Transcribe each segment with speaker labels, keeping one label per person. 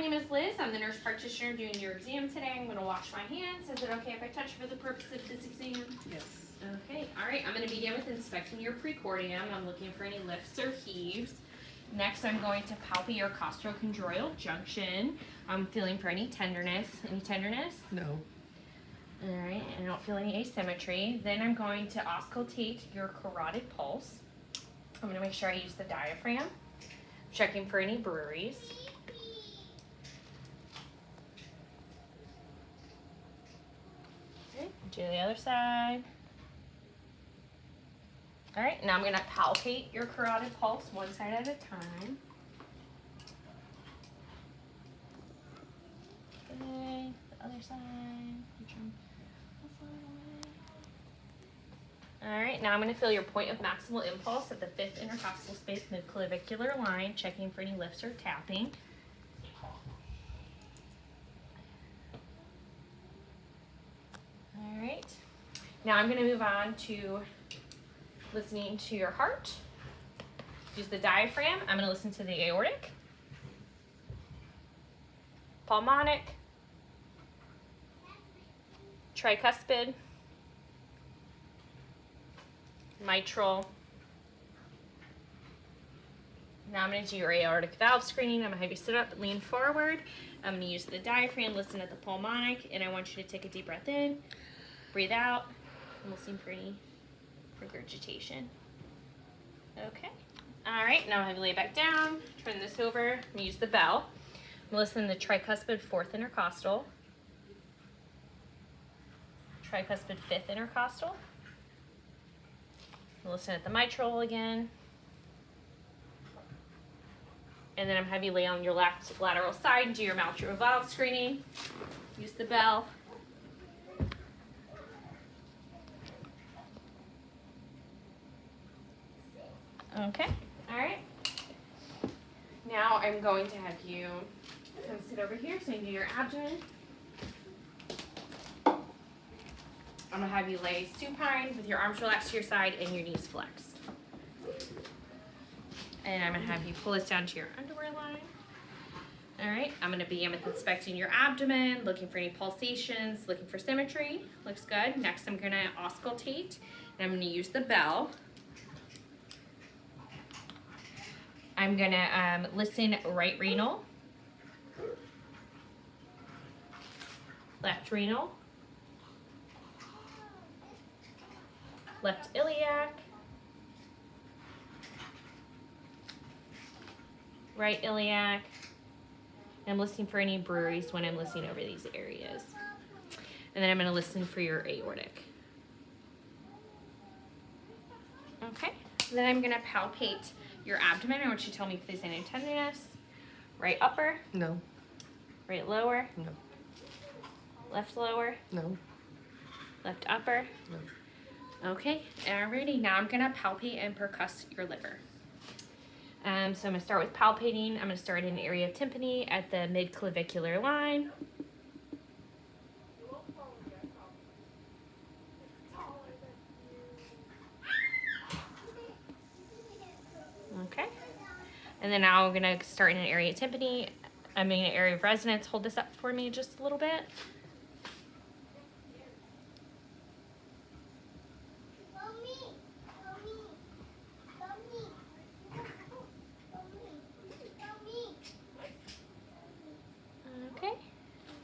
Speaker 1: name is Liz. I'm the nurse practitioner doing your exam today. I'm going to wash my hands. Is it okay if I touch for the purpose of this exam?
Speaker 2: Yes.
Speaker 1: Okay, all right. I'm going to begin with inspecting your precordium. I'm looking for any lifts or heaves. Next, I'm going to palpate your costochondroidal junction. I'm feeling for any tenderness. Any tenderness?
Speaker 2: No.
Speaker 1: All right, and I don't feel any asymmetry. Then I'm going to auscultate your carotid pulse. I'm going to make sure I use the diaphragm. Checking for any breweries. Okay, do the other side. All right, now I'm going to palpate your carotid pulse one side at a time. Okay, the other side. All right, now I'm going to feel your point of maximal impulse at the 5th intercostal space midclavicular line, checking for any lifts or tapping. All right, now I'm going to move on to listening to your heart. Use the diaphragm. I'm going to listen to the aortic, pulmonic, tricuspid, mitral. Now I'm going to do your aortic valve screening. I'm going to have you sit up, lean forward. I'm going to use the diaphragm, listen at the pulmonic, and I want you to take a deep breath in, breathe out, and listen for any regurgitation. Okay. All right, now I'm going to lay back down, turn this over, I'm going to use the bell. I'm going to listen to the tricuspid 4th intercostal, tricuspid 5th intercostal. Listen at the mitral again. And then I'm have you lay on your left lateral side and do your mitral valve screening. Use the bell. Okay, all right. Now I'm going to have you come sit over here so you can do your abdomen. I'm going to have you lay supine with your arms relaxed to your side and your knees flexed. And I'm going to have you pull this down to your underwear line. All right, I'm going to begin with inspecting your abdomen, looking for any pulsations, looking for symmetry. Looks good. Next, I'm going to auscultate, and I'm going to use the bell. I'm going to listen right renal, left renal, left iliac, right iliac. I'm listening for any breweries when I'm listening over these areas. And then I'm going to listen for your aortic. Okay, then I'm going to palpate your abdomen. I want you to tell me if there's any tenderness. Right upper?
Speaker 2: No.
Speaker 1: Right lower?
Speaker 2: No.
Speaker 1: Left lower?
Speaker 2: No.
Speaker 1: Left upper?
Speaker 2: No.
Speaker 1: Okay, alrighty. Now I'm gonna palpate and percuss your liver. So I'm gonna start with palpating. I'm gonna start in the area of tympani at the midclavicular line. Okay. And then now I'm gonna start in an area of tympani. I'm in an area of resonance. Hold this up for me just a little bit. Okay.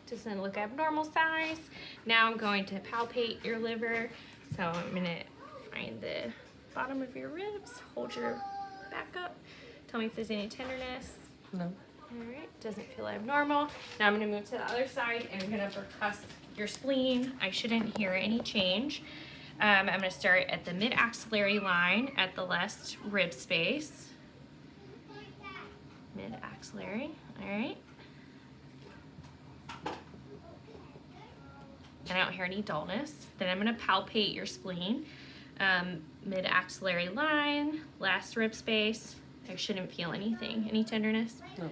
Speaker 1: Doesn't look abnormal size. Now I'm going to palpate your liver. So I'm gonna find the bottom of your ribs. Hold your back up. Tell me if there's any tenderness.
Speaker 2: No.
Speaker 1: All right, doesn't feel abnormal. Now I'm gonna move to the other side and I'm gonna percuss your spleen. I shouldn't hear any change. I'm gonna start at the mid-axillary line at the left rib space. Mid-axillary, all right. And I don't hear any dullness. Then I'm gonna palpate your spleen. Mid-axillary line, last rib space. I shouldn't feel anything. Any tenderness?
Speaker 2: No.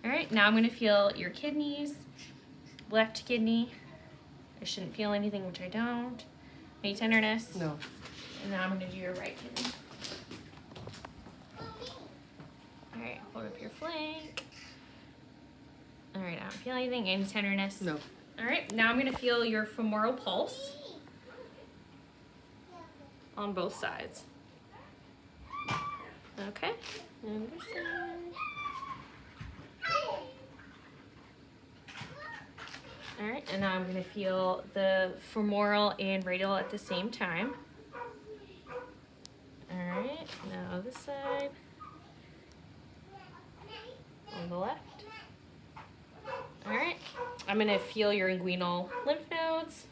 Speaker 1: All right, now I'm gonna feel your kidneys. Left kidney. I shouldn't feel anything, which I don't. Any tenderness?
Speaker 2: No.
Speaker 1: And now I'm gonna do your right kidney. All right, hold up your flank. All right, don't feel anything. Any tenderness?
Speaker 2: No.
Speaker 1: All right, now I'm gonna feel your femoral pulse on both sides. Okay, and this side. All right, and now I'm gonna feel the femoral and radial at the same time. All right, now this side. On the left. All right, I'm gonna feel your inguinal lymph nodes.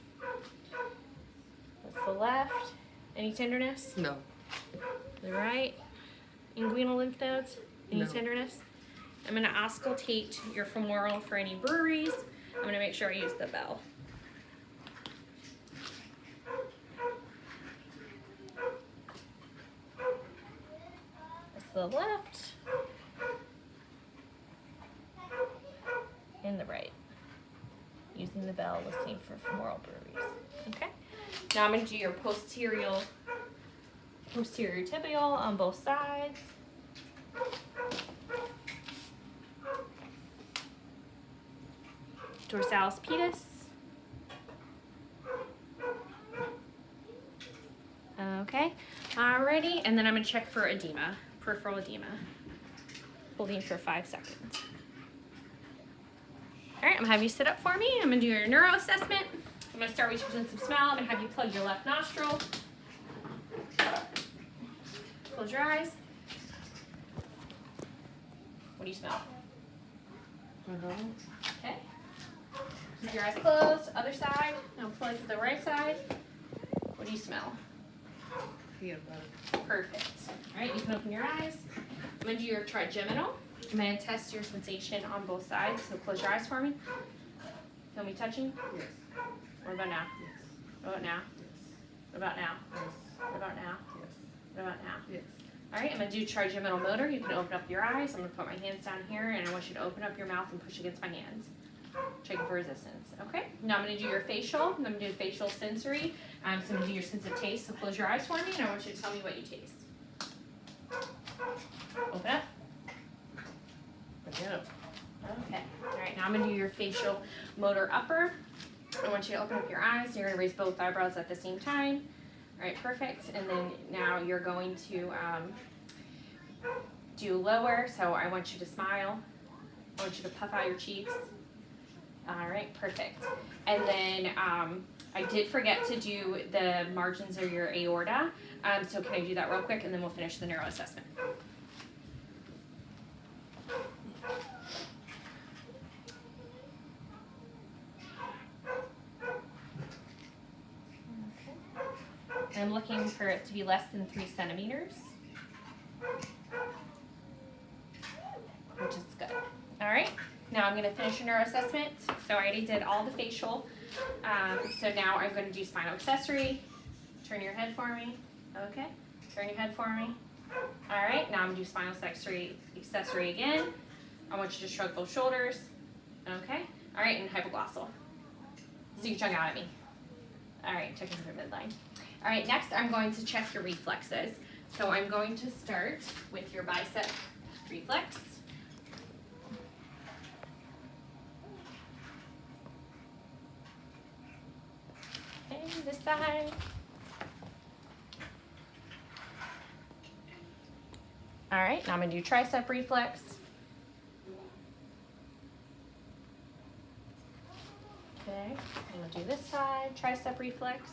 Speaker 1: That's the left. Any tenderness?
Speaker 2: No.
Speaker 1: The right. Inguinal lymph nodes. Any
Speaker 2: No.
Speaker 1: tenderness? I'm gonna auscultate your femoral for any breweries. I'm gonna make sure I use the bell. That's the left. And the right. Using the bell, listening for femoral breweries. Okay. Now I'm going to do your posterior tibial on both sides. Dorsalis pedis. Okay. Alrighty. And then I'm going to check for edema, peripheral edema. Holding for 5 seconds. All right, I'm gonna have you sit up for me. I'm gonna do your neuro assessment. I'm gonna start with your sense of smell. I'm gonna have you plug your left nostril. Close your eyes. What do you smell? Okay. Keep your eyes closed. Other side. Now plug to the right side. What do you smell?
Speaker 2: Peanut butter.
Speaker 1: Perfect. All right, you can open your eyes. I'm gonna do your trigeminal. I'm going to test your sensation on both sides, so close your eyes for me. Feel me touching?
Speaker 2: Yes.
Speaker 1: What about now?
Speaker 2: Yes.
Speaker 1: What about now?
Speaker 2: Yes.
Speaker 1: What about now?
Speaker 2: Yes.
Speaker 1: What about now?
Speaker 2: Yes.
Speaker 1: What about now?
Speaker 2: Yes.
Speaker 1: All right, I'm going to do trigeminal motor. You can open up your eyes. I'm going to put my hands down here, and I want you to open up your mouth and push against my hands. Checking for resistance. Okay, now I'm going to do your facial. I'm going to do facial sensory. So I'm going to do your sense of taste, so close your eyes for me, and I want you to tell me what you taste. Open up. Okay. All right, now I'm gonna do your facial motor upper. I want you to open up your eyes. You're gonna raise both eyebrows at the same time. All right, perfect. And then now you're going to do lower. So I want you to smile. I want you to puff out your cheeks. All right, perfect. And then I did forget to do the margins of your aorta. So can I do that real quick, and then we'll finish the neuro assessment. I'm looking for it to be less than 3 centimeters, which is good. All right, now I'm going to finish your neuro assessment. So I already did all the facial. So now I'm going to do spinal accessory. Turn your head for me. Okay, turn your head for me. All right, now I'm going to do spinal accessory again. I want you to shrug both shoulders. Okay, all right, and hypoglossal. Stick your tongue out at me. All right, checking for midline. All right, next I'm going to check your reflexes. So I'm going to start with your bicep reflex. Okay, this side. All right, now I'm gonna do tricep reflex. Okay, I'm gonna do this side, tricep reflex.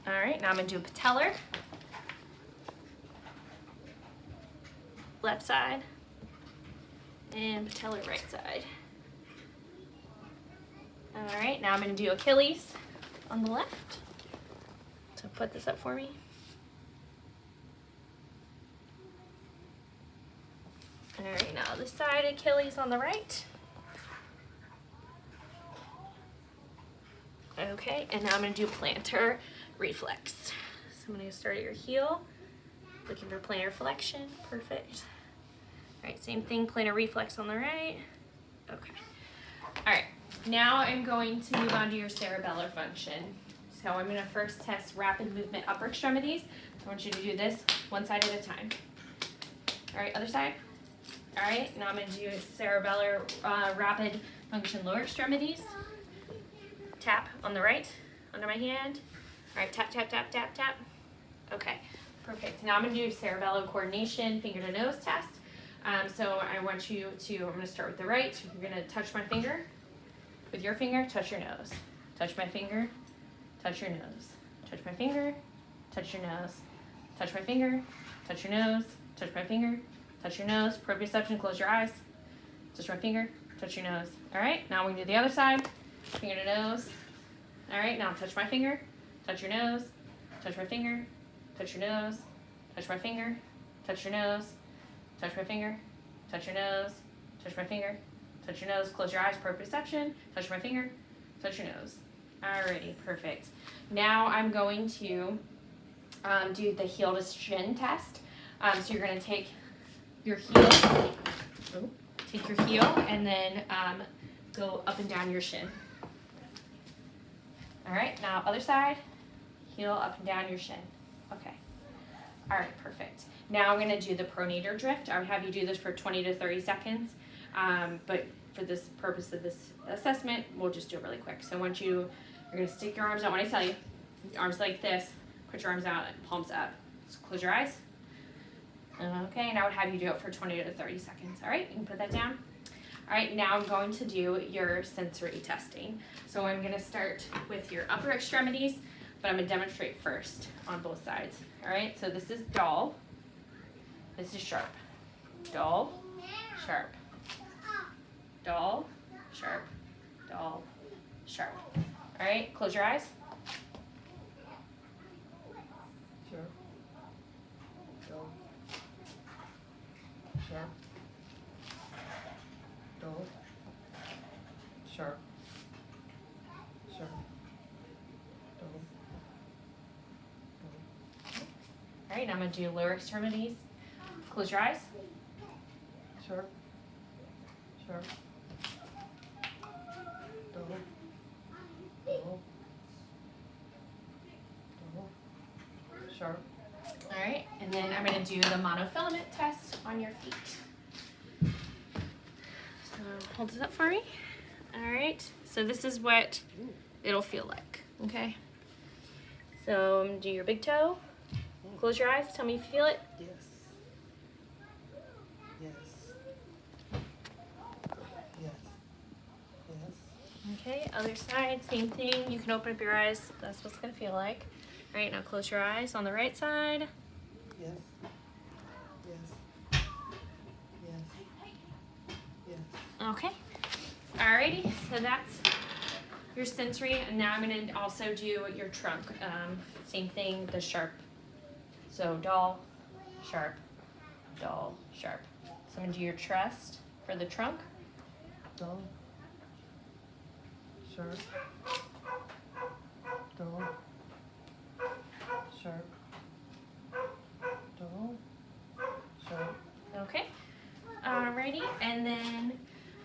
Speaker 1: All right, now I'm gonna do a patellar. Left side. And patellar right side. All right, now I'm gonna do Achilles on the left. So put this up for me. All right, now this side, Achilles on the right. Okay, and now I'm gonna do plantar reflex. So I'm gonna start at your heel, looking for plantar flexion, perfect. All right, same thing, plantar reflex on the right. Okay, all right, now I'm going to move on to your cerebellar function. So I'm gonna first test rapid movement upper extremities. I want you to do this one side at a time. All right, other side. All right, now I'm gonna do cerebellar rapid function lower extremities. Tap on the right, under my hand. All right, tap, tap, tap, tap, tap. Okay, perfect. Now I'm gonna do cerebellar coordination, finger to nose test. So I want you to, I'm gonna start with the right. You're gonna touch my finger. With your finger, touch your nose. Touch my finger, touch your nose. Touch my finger, touch your nose. Touch my finger, touch your nose. Touch my finger, touch your nose. Proprioception, close your eyes. Touch my finger, touch your nose. All right, now we can do the other side. Finger to nose. All right, now touch my finger, touch your nose. Touch my finger, touch your nose. Touch my finger, touch your nose. Touch my finger, touch your nose. Touch my finger, touch your nose. Close your eyes, proprioception. Touch my finger, touch your nose. Alrighty, perfect. Now I'm going to do the heel to shin test. So you're gonna take your heel, and then go up and down your shin. All right, now other side, heel up and down your shin. Okay. All right, perfect. Now I'm gonna do the pronator drift. I would have you do this for 20 to 30 seconds, but for this purpose of this assessment, we'll just do it really quick. So I want you're gonna stick your arms out when I tell you. Arms like this, put your arms out and palms up. So close your eyes. Okay, and I would have you do it for 20 to 30 seconds. All right, you can put that down. All right, now I'm going to do your sensory testing. So I'm gonna start with your upper extremities, but I'm gonna demonstrate first on both sides. All right, so this is dull, this is sharp. Dull, sharp. Dull, sharp, dull, sharp. All right, close your eyes.
Speaker 2: Sharp. Dull. Sharp. Dull. Sharp. Sharp. Dull.
Speaker 1: All right, now I'm gonna do lower extremities. Close your eyes.
Speaker 2: Sharp. Sharp. Dull. Dull. Dull. Sharp.
Speaker 1: All right, and then I'm gonna do the monofilament test on your feet. So hold this up for me. All right, so this is what it'll feel like, okay? So do your big toe. Close your eyes, tell me if you feel it.
Speaker 2: Yes. Yes. Yes. Yes.
Speaker 1: Okay, other side, same thing. You can open up your eyes. That's what it's gonna feel like. All right, now close your eyes on the right side.
Speaker 2: Yes. Yes. Yes. Yes.
Speaker 1: Okay. Alrighty, so that's your sensory, and now I'm gonna also do your trunk. Same thing, the sharp. So dull, sharp, dull, sharp. So I'm gonna do your chest for the trunk.
Speaker 2: Dull. Sharp. Dull. Sharp. Dull. Sharp.
Speaker 1: Okay. Alrighty, and then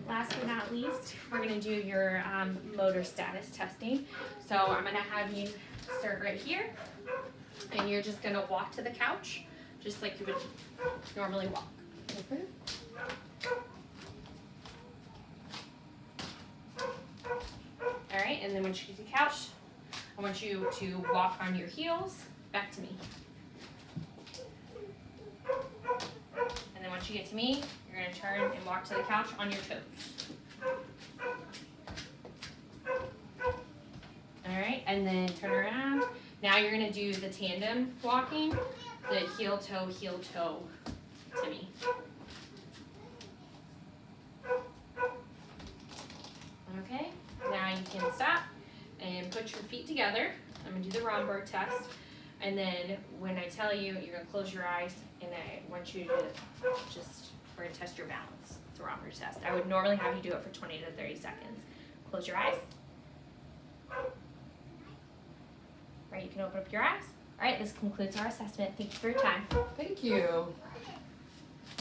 Speaker 1: last but not least, we're gonna do your motor status testing. So I'm gonna have you start right here, and you're just gonna walk to the couch, just like you would normally walk. Okay. All right, and then when you get to the couch, I want you to walk on your heels back to me. And then once you get to me, you're gonna turn and walk to the couch on your toes. All right, and then turn around. Now you're gonna do the tandem walking, the heel toe to me. Okay, now you can stop and put your feet together. I'm gonna do the Romberg test. And then when I tell you, you're gonna close your eyes, and I want you to we're gonna test your balance. It's a Romberg test. I would normally have you do it for 20 to 30 seconds. Close your eyes. Right, you can open up your eyes. All right, this concludes our assessment. Thank you for your time.
Speaker 2: Thank you.